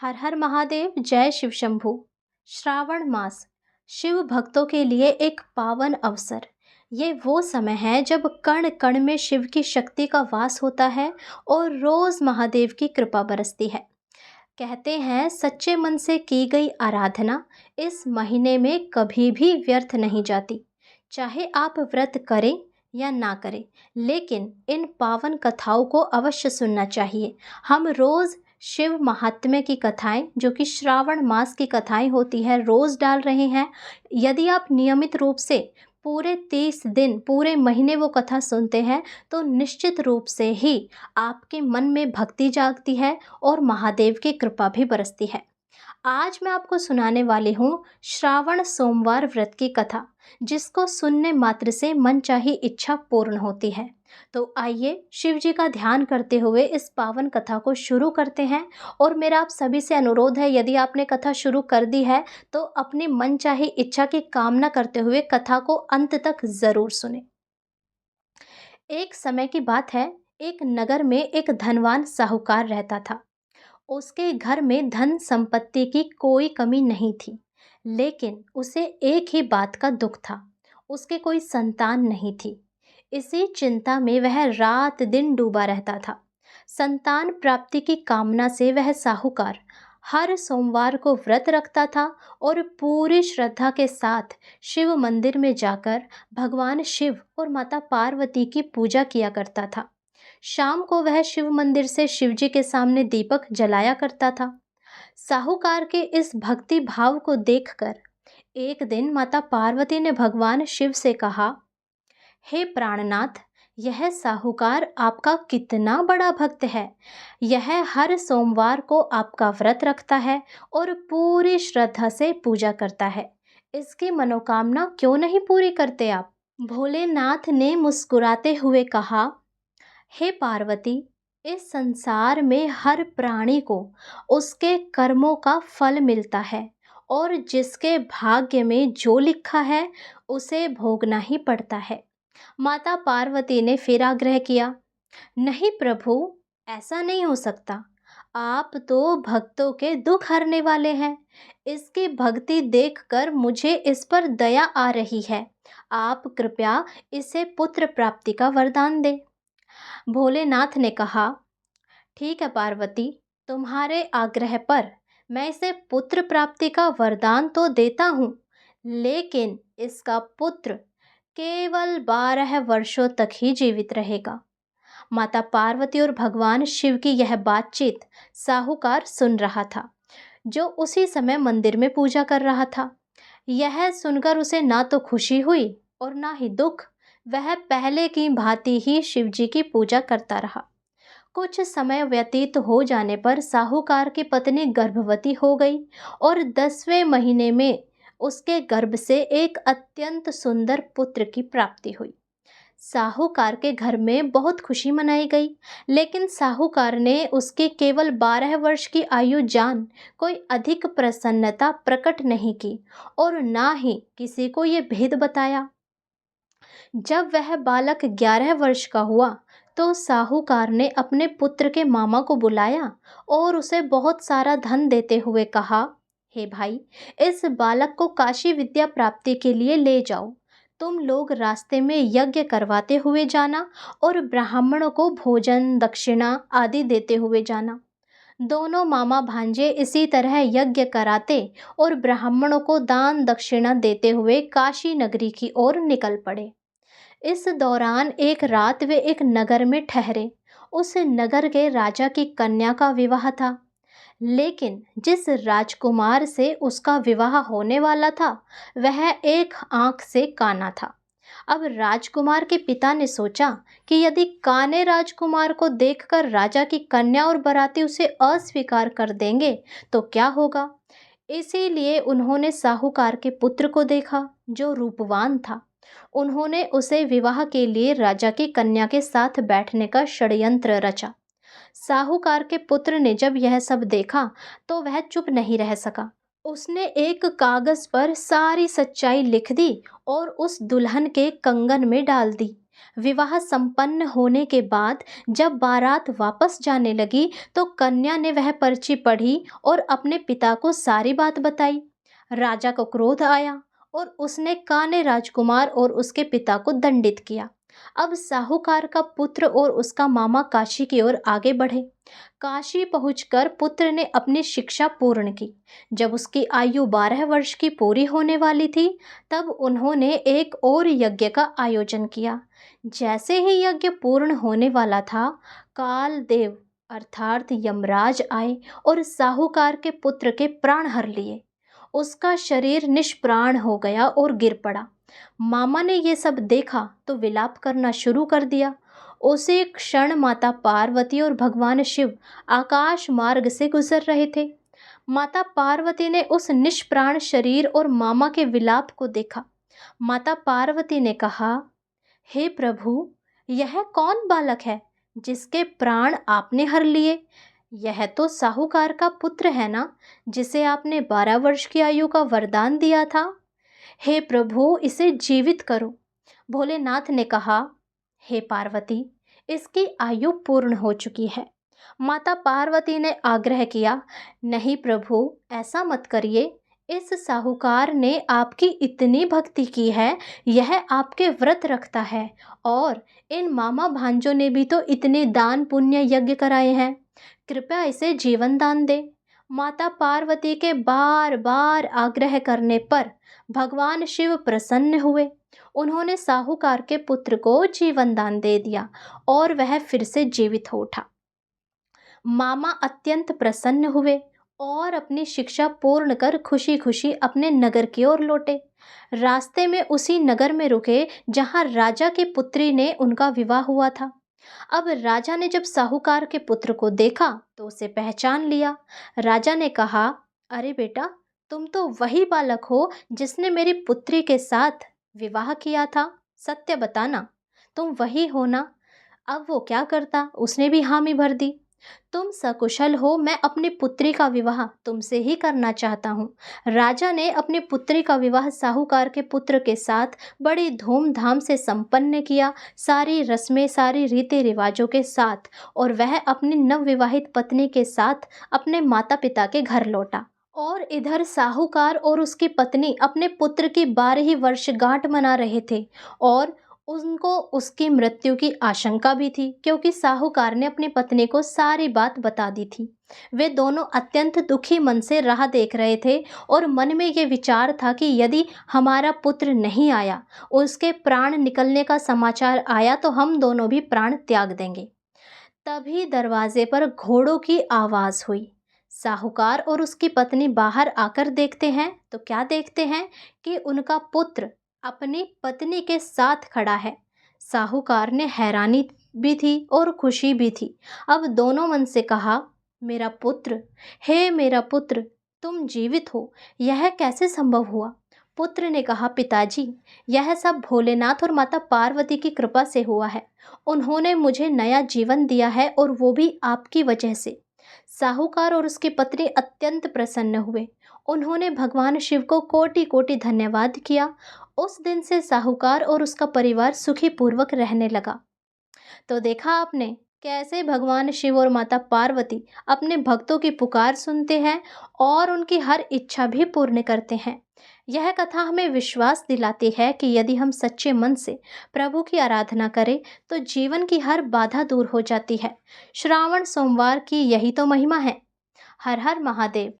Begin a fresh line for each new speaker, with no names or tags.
हर हर महादेव, जय शिव शंभू। श्रावण मास शिव भक्तों के लिए एक पावन अवसर। ये वो समय है जब कण कण में शिव की शक्ति का वास होता है और रोज महादेव की कृपा बरसती है। कहते हैं सच्चे मन से की गई आराधना इस महीने में कभी भी व्यर्थ नहीं जाती। चाहे आप व्रत करें या ना करें, लेकिन इन पावन कथाओं को अवश्य सुनना चाहिए। हम रोज शिव महात्म्य की कथाएं, जो कि श्रावण मास की कथाएं होती है, रोज डाल रहे हैं। यदि आप नियमित रूप से पूरे 30 दिन, पूरे महीने वो कथा सुनते हैं, तो निश्चित रूप से ही आपके मन में भक्ति जागती है और महादेव की कृपा भी बरसती है। आज मैं आपको सुनाने वाली हूँ श्रावण सोमवार व्रत की कथा, जिसको सुनने मात्र से मनचाही इच्छा पूर्ण होती है। तो आइए शिव जी का ध्यान करते हुए इस पावन कथा को शुरू करते हैं। और मेरा आप सभी से अनुरोध है, यदि आपने कथा शुरू कर दी है तो अपनी मनचाही इच्छा की कामना करते हुए कथा को अंत तक जरूर सुने। एक समय की बात है, एक नगर में एक धनवान साहूकार रहता था। उसके घर में धन संपत्ति की कोई कमी नहीं थी, लेकिन उसे एक ही बात का दुख था। उसके कोई संतान नहीं थी। इसी चिंता में वह रात दिन डूबा रहता था। संतान प्राप्ति की कामना से वह साहूकार हर सोमवार को व्रत रखता था और पूरी श्रद्धा के साथ शिव मंदिर में जाकर भगवान शिव और माता पार्वती की पूजा किया करता था। शाम को वह शिव मंदिर से शिव जी के सामने दीपक जलाया करता था। साहूकार के इस भक्ति भाव को देखकर एक दिन माता पार्वती ने भगवान शिव से कहा, हे प्राणनाथ, यह साहूकार आपका कितना बड़ा भक्त है। यह हर सोमवार को आपका व्रत रखता है और पूरी श्रद्धा से पूजा करता है। इसकी मनोकामना क्यों नहीं पूरी करते आप? भोलेनाथ ने मुस्कुराते हुए कहा, हे पार्वती, इस संसार में हर प्राणी को उसके कर्मों का फल मिलता है और जिसके भाग्य में जो लिखा है उसे भोगना ही पड़ता है। माता पार्वती ने फिर आग्रह किया, नहीं प्रभु, ऐसा नहीं हो सकता। आप तो भक्तों के दुख हरने वाले हैं। इसकी भक्ति देखकर मुझे इस पर दया आ रही है। आप कृपया इसे पुत्र प्राप्ति का वरदान दें। भोलेनाथ ने कहा, ठीक है पार्वती, तुम्हारे आग्रह पर मैं इसे पुत्र प्राप्ति का वरदान तो देता हूँ, लेकिन इसका पुत्र केवल 12 वर्षों तक ही जीवित रहेगा। माता पार्वती और भगवान शिव की यह बातचीत साहूकार सुन रहा था, जो उसी समय मंदिर में पूजा कर रहा था। यह सुनकर उसे ना तो खुशी हुई और ना ही दुख। वह पहले की भांति ही शिव जी की पूजा करता रहा। कुछ समय व्यतीत हो जाने पर साहूकार की पत्नी गर्भवती हो गई और 10वें महीने में उसके गर्भ से एक अत्यंत सुंदर पुत्र की प्राप्ति हुई। साहूकार के घर में बहुत खुशी मनाई गई, लेकिन साहूकार ने उसकी केवल 12 वर्ष की आयु जान कोई अधिक प्रसन्नता प्रकट नहीं की और ना ही किसी को ये भेद बताया। जब वह बालक 11 वर्ष का हुआ तो साहूकार ने अपने पुत्र के मामा को बुलाया और उसे बहुत सारा धन देते हुए कहा, हे भाई, इस बालक को काशी विद्या प्राप्ति के लिए ले जाओ। तुम लोग रास्ते में यज्ञ करवाते हुए जाना और ब्राह्मणों को भोजन दक्षिणा आदि देते हुए जाना। दोनों मामा भांजे इसी तरह यज्ञ कराते और ब्राह्मणों को दान दक्षिणा देते हुए काशी नगरी की ओर निकल पड़े। इस दौरान एक रात वे एक नगर में ठहरे। उस नगर के राजा की कन्या का विवाह था, लेकिन जिस राजकुमार से उसका विवाह होने वाला था वह एक आंख से काना था। अब राजकुमार के पिता ने सोचा कि यदि काने राजकुमार को देखकर राजा की कन्या और बाराती उसे अस्वीकार कर देंगे तो क्या होगा। इसीलिए उन्होंने साहूकार के पुत्र को देखा, जो रूपवान था। उन्होंने उसे विवाह के लिए राजा की कन्या के साथ बैठने का षड्यंत्र रचा। साहूकार के पुत्र ने जब यह सब देखा तो वह चुप नहीं रह सका। उसने एक कागज पर सारी सच्चाई लिख दी और उस दुल्हन के कंगन में डाल दी। विवाह संपन्न होने के बाद जब बारात वापस जाने लगी तो कन्या ने वह पर्ची पढ़ी और अपने पिता को सारी बात बताई। राजा को क्रोध आया और उसने काने राजकुमार और उसके पिता को दंडित किया। अब साहूकार का पुत्र और उसका मामा काशी की ओर आगे बढ़े। काशी पहुंचकर पुत्र ने अपनी शिक्षा पूर्ण की। जब उसकी आयु 12 वर्ष की पूरी होने वाली थी, तब उन्होंने एक और यज्ञ का आयोजन किया। जैसे ही यज्ञ पूर्ण होने वाला था, काल देव अर्थात यमराज आए और साहूकार के पुत्र के प्राण हर लिए। उसका शरीर निष्प्राण हो गया और गिर पड़ा। मामा ने ये सब देखा तो विलाप करना शुरू कर दिया। उसी क्षण माता पार्वती और भगवान शिव आकाश मार्ग से गुजर रहे थे। माता पार्वती ने उस निष्प्राण शरीर और मामा के विलाप को देखा। माता पार्वती ने कहा, हे प्रभु, यह कौन बालक है जिसके प्राण आपने हर लिए? यह तो साहूकार का पुत्र है ना, जिसे आपने 12 वर्ष की आयु का वरदान दिया था। हे प्रभु, इसे जीवित करो। भोलेनाथ ने कहा, हे पार्वती, इसकी आयु पूर्ण हो चुकी है। माता पार्वती ने आग्रह किया, नहीं प्रभु, ऐसा मत करिए। इस साहूकार ने आपकी इतनी भक्ति की है, यह आपके व्रत रखता है, और इन मामा भांजों ने भी तो इतने दान पुण्य यज्ञ कराए हैं। कृपया इसे जीवन दान दे। माता पार्वती के बार बार आग्रह करने पर भगवान शिव प्रसन्न हुए। उन्होंने साहूकार के पुत्र को जीवन दान दे दिया और वह फिर से जीवित हो उठा। मामा अत्यंत प्रसन्न हुए और अपनी शिक्षा पूर्ण कर खुशी खुशी अपने नगर की ओर लौटे। रास्ते में उसी नगर में रुके जहां राजा की पुत्री ने उनका विवाह हुआ था। अब राजा ने जब साहूकार के पुत्र को देखा तो उसे पहचान लिया। राजा ने कहा, अरे बेटा, तुम तो वही बालक हो जिसने मेरी पुत्री के साथ विवाह किया था। सत्य बताना, तुम वही हो ना? अब वो क्या करता, उसने भी हामी भर दी। तुम सकुशल हो, मैं अपनी पुत्री का विवाह तुमसे ही करना चाहता हूँ। राजा ने अपनी पुत्री का विवाह साहूकार के पुत्र के साथ बड़ी धूमधाम से संपन्न किया, सारी रस्में, सारी रीति रिवाजों के साथ, और वह अपनी नवविवाहित पत्नी के साथ अपने माता पिता के घर लौटा। और इधर साहूकार और उसकी पत्नी अपने पुत्र की 12वीं वर्षगांठ मना रहे थे, और उनको उसकी मृत्यु की आशंका भी थी, क्योंकि साहूकार ने अपनी पत्नी को सारी बात बता दी थी। वे दोनों अत्यंत दुखी मन से राह देख रहे थे और मन में ये विचार था कि यदि हमारा पुत्र नहीं आया, उसके प्राण निकलने का समाचार आया, तो हम दोनों भी प्राण त्याग देंगे। तभी दरवाजे पर घोड़ों की आवाज़ हुई। साहूकार और उसकी पत्नी बाहर आकर देखते हैं तो क्या देखते हैं कि उनका पुत्र अपनी पत्नी के साथ खड़ा है। साहूकार ने हैरानी भी थी और खुशी भी थी। अब दोनों मन से कहा, मेरा पुत्र, हे मेरा पुत्र, तुम जीवित हो, यह कैसे संभव हुआ? पुत्र ने कहा, पिताजी, यह सब भोलेनाथ और माता पार्वती की कृपा से हुआ है। उन्होंने मुझे नया जीवन दिया है, और वो भी आपकी वजह से। साहूकार और उसकी पत्नी अत्यंत प्रसन्न हुए। उन्होंने भगवान शिव को कोटि कोटि धन्यवाद किया। उस दिन से साहूकार और उसका परिवार सुखी पूर्वक रहने लगा। तो देखा आपने कैसे भगवान शिव और माता पार्वती अपने भक्तों की पुकार सुनते हैं और उनकी हर इच्छा भी पूर्ण करते हैं। यह कथा हमें विश्वास दिलाती है कि यदि हम सच्चे मन से प्रभु की आराधना करें तो जीवन की हर बाधा दूर हो जाती है। श्रावण सोमवार की यही तो महिमा है। हर हर महादेव।